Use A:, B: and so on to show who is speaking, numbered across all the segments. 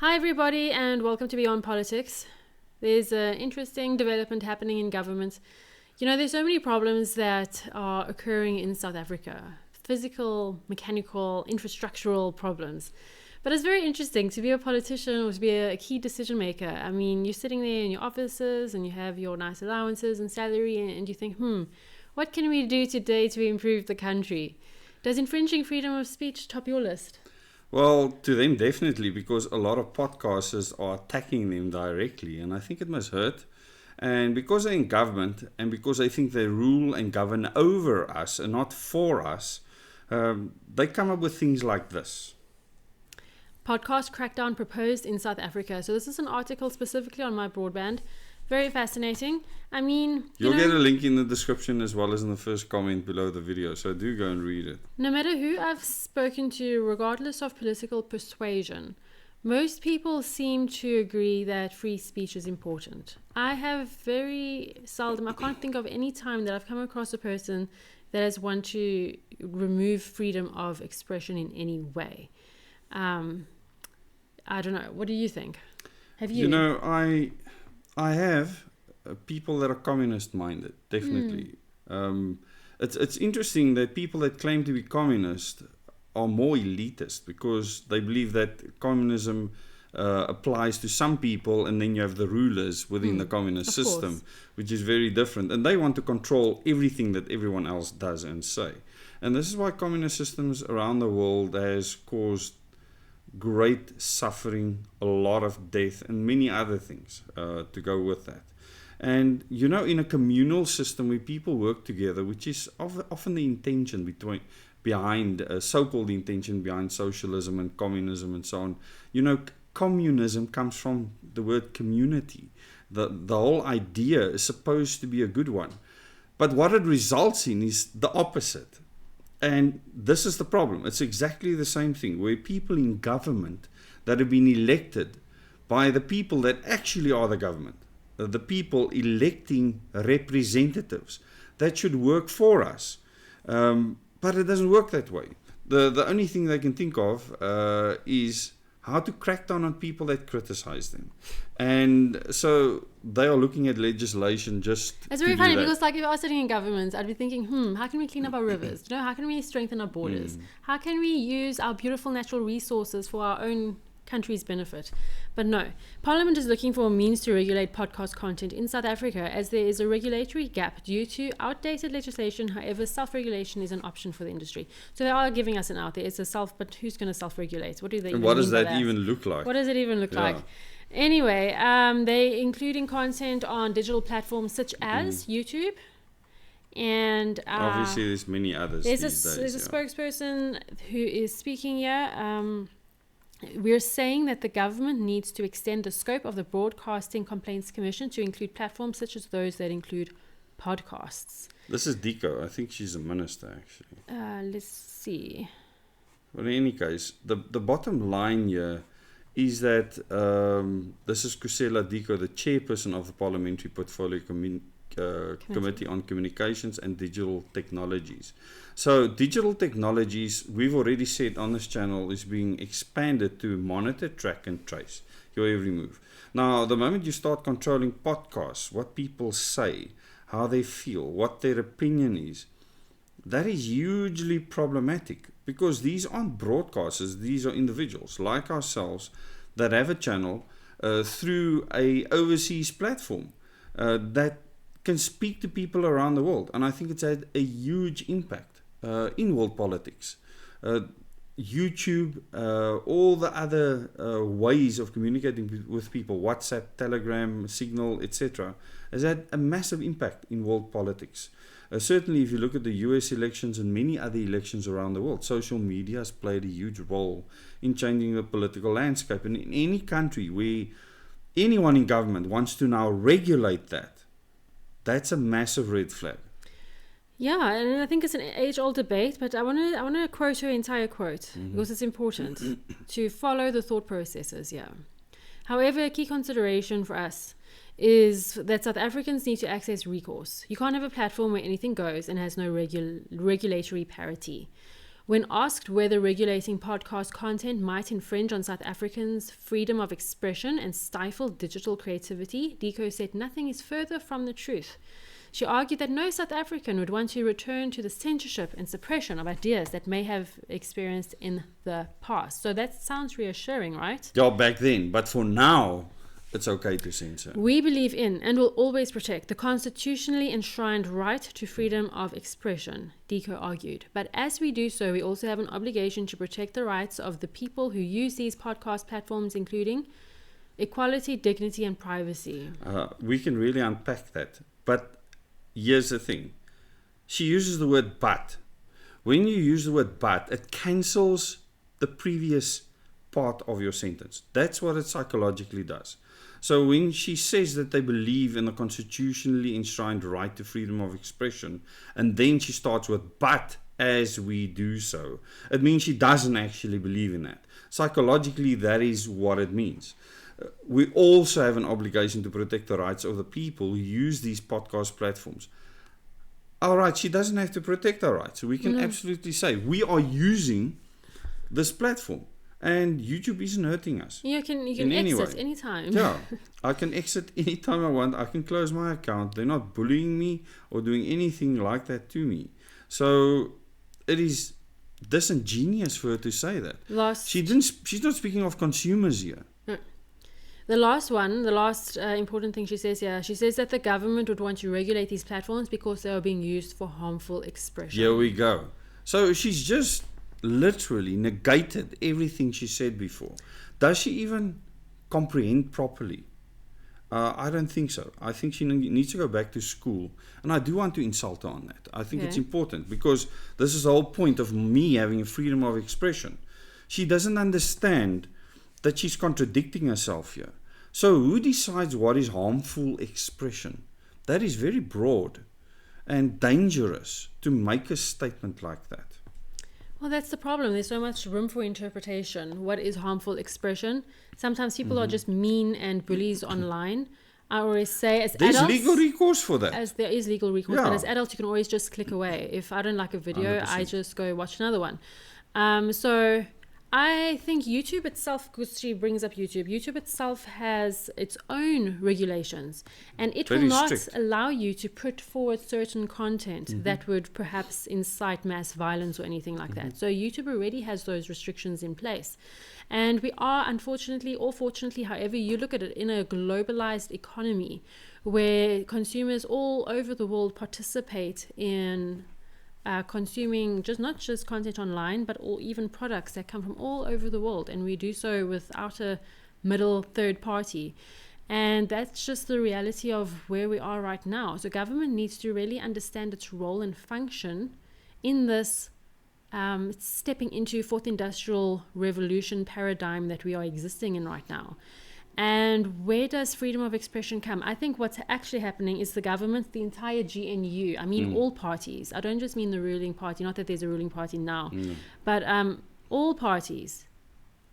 A: Hi everybody and welcome to Beyond Politics. There's an interesting development happening in government. There's so many problems that are occurring in South Africa. Physical, mechanical, infrastructural problems. But it's very interesting to be a politician or to be a key decision maker. I mean, you're sitting there in your offices and you have your nice allowances and salary and you think, what can we do today to improve the country? Does infringing freedom of speech top your list?
B: Well, to them definitely, because a lot of podcasters are attacking them directly, and I think it must hurt. And because they're in government, and because they think they rule and govern over us and not for us, they come up with things like this.
A: Podcast crackdown proposed in South Africa. So this is an article specifically on my broadband. Very fascinating. I mean,
B: You'll get a link in the description as well as in the first comment below the video, so do go and read it.
A: No matter who I've spoken to, regardless of political persuasion, most people seem to agree that free speech is important. I have very seldom, I can't think of any time that I've come across a person that has wanted to remove freedom of expression in any way. I don't know. What do you think? Have you?
B: I have people that are communist-minded, definitely. It's interesting that people that claim to be communist are more elitist because they believe that communism applies to some people and then you have the rulers within the communist system, which is very different. And they want to control everything that everyone else does and say. And this is why communist systems around the world has caused great suffering, a lot of death, and many other things to go with that. And in a communal system where people work together, which is often the intention behind so-called intention behind socialism and communism and so on. Communism comes from the word community. The whole idea is supposed to be a good one, but what it results in is the opposite. And this is the problem. It's exactly the same thing where people in government that have been elected by the people that actually are the government, the people electing representatives that should work for us. But it doesn't work that way. The only thing they can think of is how to crack down on people that criticize them. And so they are looking at legislation just
A: It's very funny because if I was sitting in government, I'd be thinking, how can we clean up our rivers? How can we strengthen our borders? How can we use our beautiful natural resources for our own country's benefit? But no, Parliament is looking for a means to regulate podcast content in South Africa as there is a regulatory gap due to outdated legislation. However, self-regulation is an option for the industry. So they are giving us an out there. It's but who's going to self-regulate? What do they?
B: And what does that even look like?
A: What does it even look like? Anyway, they including content on digital platforms such as YouTube. And
B: obviously there's many others
A: there's
B: these days.
A: There's a spokesperson who is speaking here. We're saying that the government needs to extend the scope of the Broadcasting Complaints Commission to include platforms such as those that include podcasts.
B: This is Deco. I think she's a minister, actually.
A: Let's see.
B: But in any case, the bottom line here is that this is Kusela Deco, the chairperson of the Parliamentary Portfolio Committee on Communications and Digital Technologies. So digital technologies, we've already said on this channel, is being expanded to monitor, track and trace your every move. Now, the moment you start controlling podcasts, what people say, how they feel, what their opinion is, that is hugely problematic because these aren't broadcasters, these are individuals like ourselves that have a channel through a overseas platform that can speak to people around the world. And I think it's had a huge impact in world politics. YouTube, all the other ways of communicating with people, WhatsApp, Telegram, Signal, etc., has had a massive impact in world politics. Certainly, if you look at the US elections and many other elections around the world, social media has played a huge role in changing the political landscape. And in any country where anyone in government wants to now regulate that, that's a massive red flag.
A: Yeah, and I think it's an age-old debate, but I want to quote her entire quote because it's important to follow the thought processes. Yeah. However, a key consideration for us is that South Africans need to access recourse. You can't have a platform where anything goes and has no regulatory parity. When asked whether regulating podcast content might infringe on South Africans' freedom of expression and stifle digital creativity, Deco said nothing is further from the truth. She argued that no South African would want to return to the censorship and suppression of ideas that may have experienced in the past. So that sounds reassuring, right?
B: Yeah, back then. But for now, it's okay to censor.
A: We believe in and will always protect the constitutionally enshrined right to freedom of expression, Deco argued. But as we do so, we also have an obligation to protect the rights of the people who use these podcast platforms, including equality, dignity, and privacy.
B: We can really unpack that. But here's the thing. She uses the word but. When you use the word but, it cancels the previous part of your sentence. That's what it psychologically does. So when she says that they believe in the constitutionally enshrined right to freedom of expression, and then she starts with but as we do so, it means she doesn't actually believe in that. Psychologically, that is what it means. We also have an obligation to protect the rights of the people who use these podcast platforms. All right, she doesn't have to protect our rights. We can absolutely say we are using this platform, and YouTube isn't hurting us.
A: You can exit anytime.
B: Yeah, I can exit anytime I want. I can close my account. They're not bullying me or doing anything like that to me. So it is disingenuous for her to say that. She's not speaking of consumers here.
A: The last important thing she says here, she says that the government would want to regulate these platforms because they are being used for harmful expression.
B: Here we go. So she's just literally negated everything she said before. Does she even comprehend properly? I don't think so. I think she needs to go back to school. And I do want to insult her on that. I think it's important because this is the whole point of me having a freedom of expression. She doesn't understand that she's contradicting herself here. So who decides what is harmful expression? That is very broad and dangerous to make a statement like that.
A: Well, that's the problem. There's so much room for interpretation. What is harmful expression? Sometimes people are just mean and bullies online. I always say as adults...
B: There's legal recourse for that.
A: As there is legal recourse, but as adults you can always just click away. If I don't like a video, 100%. I just go watch another one. So I think YouTube itself, because she brings up YouTube itself has its own regulations, and it will not allow you to put forward certain content that would perhaps incite mass violence or anything like that. So YouTube already has those restrictions in place. And we are, unfortunately or fortunately, however you look at it, in a globalized economy where consumers all over the world participate in consuming not just content online, but even products that come from all over the world, and we do so without a middle third party. And that's just the reality of where we are right now. So government needs to really understand its role and function in this stepping into fourth industrial revolution paradigm that we are existing in right now. And where does freedom of expression come? I think what's actually happening is the government, the entire GNU, I mean all parties, I don't just mean the ruling party, not that there's a ruling party now, but all parties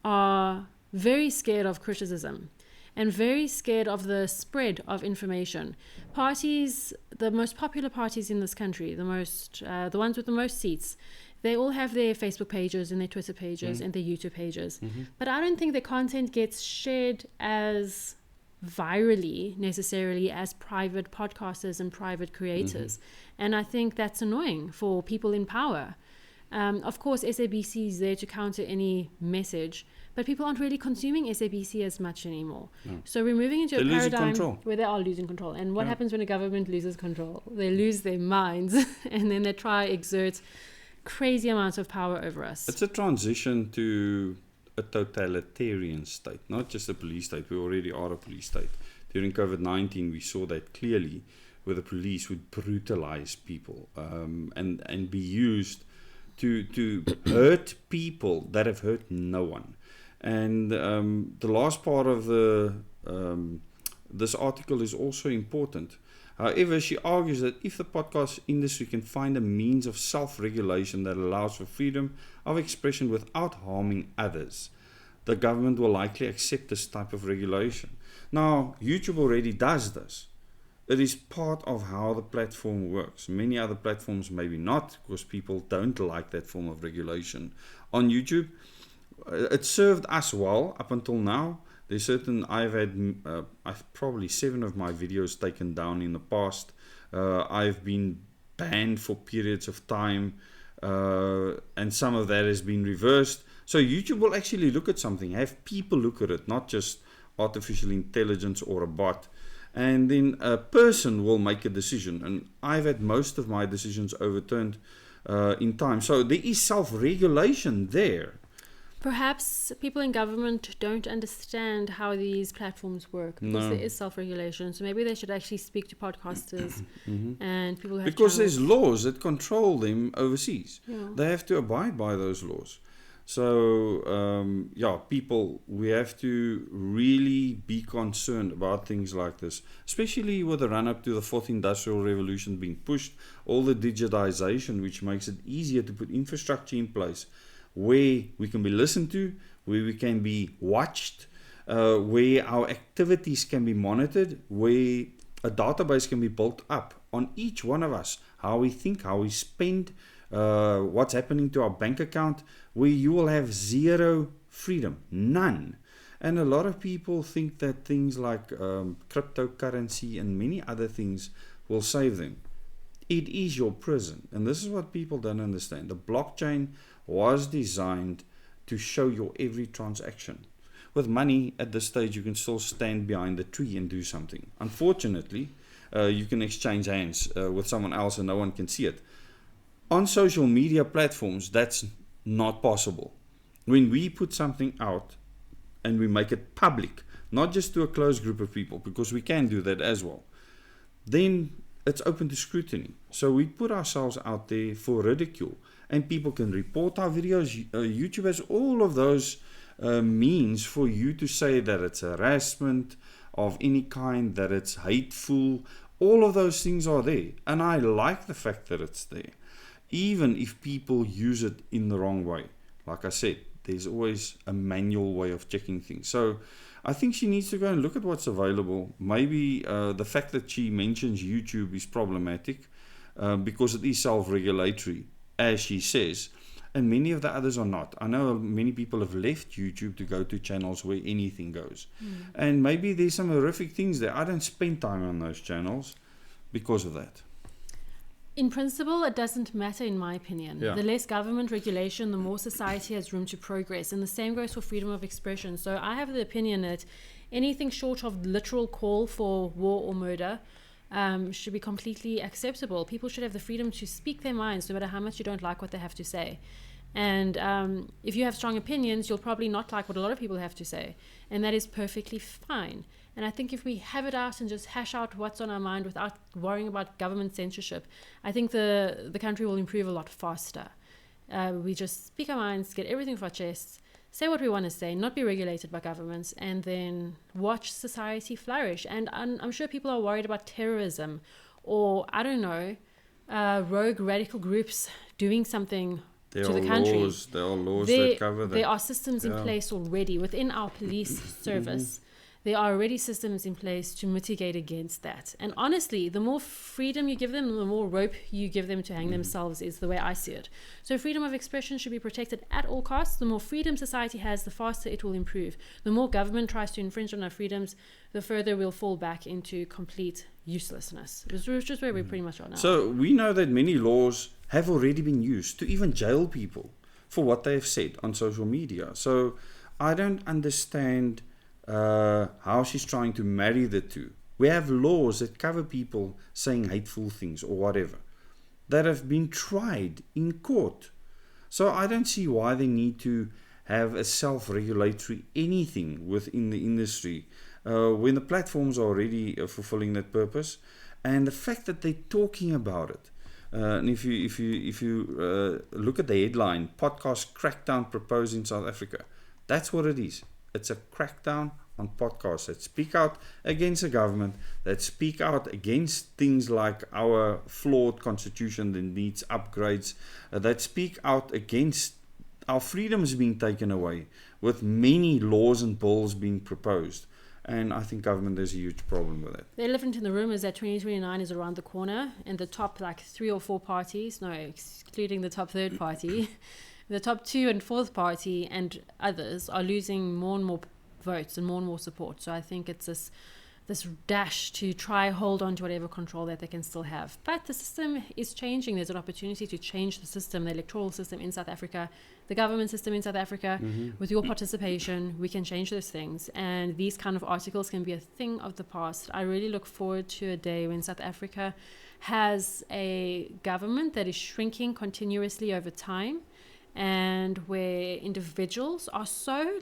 A: are very scared of criticism and very scared of the spread of information. Parties, the most popular parties in this country, the ones with the most seats, they all have their Facebook pages and their Twitter pages and their YouTube pages. But I don't think the content gets shared as virally necessarily as private podcasters and private creators. And I think that's annoying for people in power. Of course, SABC is there to counter any message, but people aren't really consuming SABC as much anymore. So we're moving into a paradigm where they are losing control. And what happens when a government loses control? They lose their minds and then they try exert crazy amounts of power over us.
B: It's a transition to a totalitarian state, not just a police state. We already are a police state. During COVID-19, we saw that clearly, where the police would brutalize people and be used to hurt people that have hurt no one. And the last part of this article is also important. However, she argues that if the podcast industry can find a means of self-regulation that allows for freedom of expression without harming others, the government will likely accept this type of regulation. Now, YouTube already does this. It is part of how the platform works. Many other platforms maybe not, because people don't like that form of regulation. On YouTube, it served us well up until now. There's certain, I've probably 7 of my videos taken down in the past. I've been banned for periods of time, and some of that has been reversed. So YouTube will actually look at something, have people look at it, not just artificial intelligence or a bot. And then a person will make a decision. And I've had most of my decisions overturned in time. So there is self-regulation there.
A: Perhaps people in government don't understand how these platforms work, because there is self-regulation. So maybe they should actually speak to podcasters and people who have
B: Because
A: channels.
B: there's laws that control them overseas.
A: Yeah.
B: They have to abide by those laws. So, people, we have to really be concerned about things like this, especially with the run-up to the 4th Industrial Revolution being pushed, all the digitization, which makes it easier to put infrastructure in place where we can be listened to, where we can be watched, where our activities can be monitored, where a database can be built up on each one of us, how we think, how we spend, what's happening to our bank account, where you will have zero freedom, none. And a lot of people think that things like cryptocurrency and many other things will save them. It is your prison, and this is what people don't understand. The blockchain was designed to show your every transaction. With money at this stage, you can still stand behind the tree and do something. Unfortunately, you can exchange hands with someone else and no one can see it. On social media platforms, that's not possible. When we put something out and we make it public, not just to a closed group of people, because we can do that as well, then it's open to scrutiny. So we put ourselves out there for ridicule, and people can report our videos. YouTube has all of those means for you to say that it's harassment of any kind, that it's hateful. All of those things are there, and I like the fact that it's there, even if people use it in the wrong way. Like I said, there's always a manual way of checking things. So I think she needs to go and look at what's available. Maybe the fact that she mentions YouTube is problematic because it is self-regulatory, as she says, and many of the others are not. I know many people have left YouTube to go to channels where anything goes. And maybe there's some horrific things there. I don't spend time on those channels because of that.
A: In principle, it doesn't matter, in my opinion.
B: Yeah.
A: The less government regulation, the more society has room to progress. And the same goes for freedom of expression. So I have the opinion that anything short of literal call for war or murder should be completely acceptable. People should have the freedom to speak their minds, no matter how much you don't like what they have to say. And if you have strong opinions, you'll probably not like what a lot of people have to say. And that is perfectly fine. And I think if we have it out and just hash out what's on our mind without worrying about government censorship, I think the country will improve a lot faster. We just speak our minds, get everything off our chests, say what we want to say, not be regulated by governments, and then watch society flourish. And I'm sure people are worried about terrorism or, I don't know, rogue radical groups doing something to the country.
B: There are laws that cover that.
A: There are systems in place already within our police service. There are already systems in place to mitigate against that. And honestly, the more freedom you give them, the more rope you give them to hang themselves, is the way I see it. So freedom of expression should be protected at all costs. The more freedom society has, the faster it will improve. The more government tries to infringe on our freedoms, the further we'll fall back into complete uselessness, which is just where we pretty much are now.
B: So we know that many laws have already been used to even jail people for what they have said on social media. So I don't understand how she's trying to marry the two. We have laws that cover people saying hateful things or whatever that have been tried in court. So I don't see why they need to have a self-regulatory anything within the industry when the platforms are already fulfilling that purpose. And the fact that they're talking about it, and if you look at the headline, podcast crackdown proposed in South Africa, that's what it is. It's a crackdown on podcasts that speak out against the government, that speak out against things like our flawed constitution that needs upgrades, that speak out against our freedoms being taken away, with many laws and bills being proposed. And I think government has a huge problem with that.
A: The elephant in the room is that 2029 is around the corner, and the top 3 or 4 parties, no, excluding the top third party, the top 2 and 4th party and others are losing more and more votes and more support. So I think it's this dash to try hold on to whatever control that they can still have. But the system is changing. There's an opportunity to change the system, the electoral system in South Africa, the government system in South Africa. With your participation, we can change those things. And these kind of articles can be a thing of the past. I really look forward to a day when South Africa has a government that is shrinking continuously over time, and where individuals are so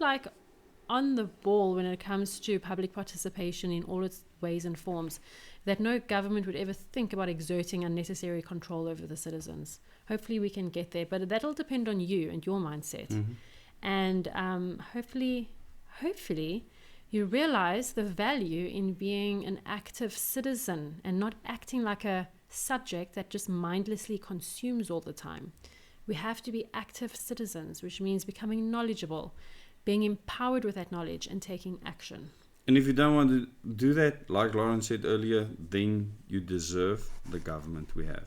A: on the ball when it comes to public participation in all its ways and forms, that no government would ever think about exerting unnecessary control over the citizens. Hopefully we can get there, but that'll depend on you and your mindset. And hopefully you realize the value in being an active citizen and not acting like a subject that just mindlessly consumes all the time. We have to be active citizens, which means becoming knowledgeable, being empowered with that knowledge and taking action.
B: And if you don't want to do that, like Lauren said earlier, then you deserve the government we have.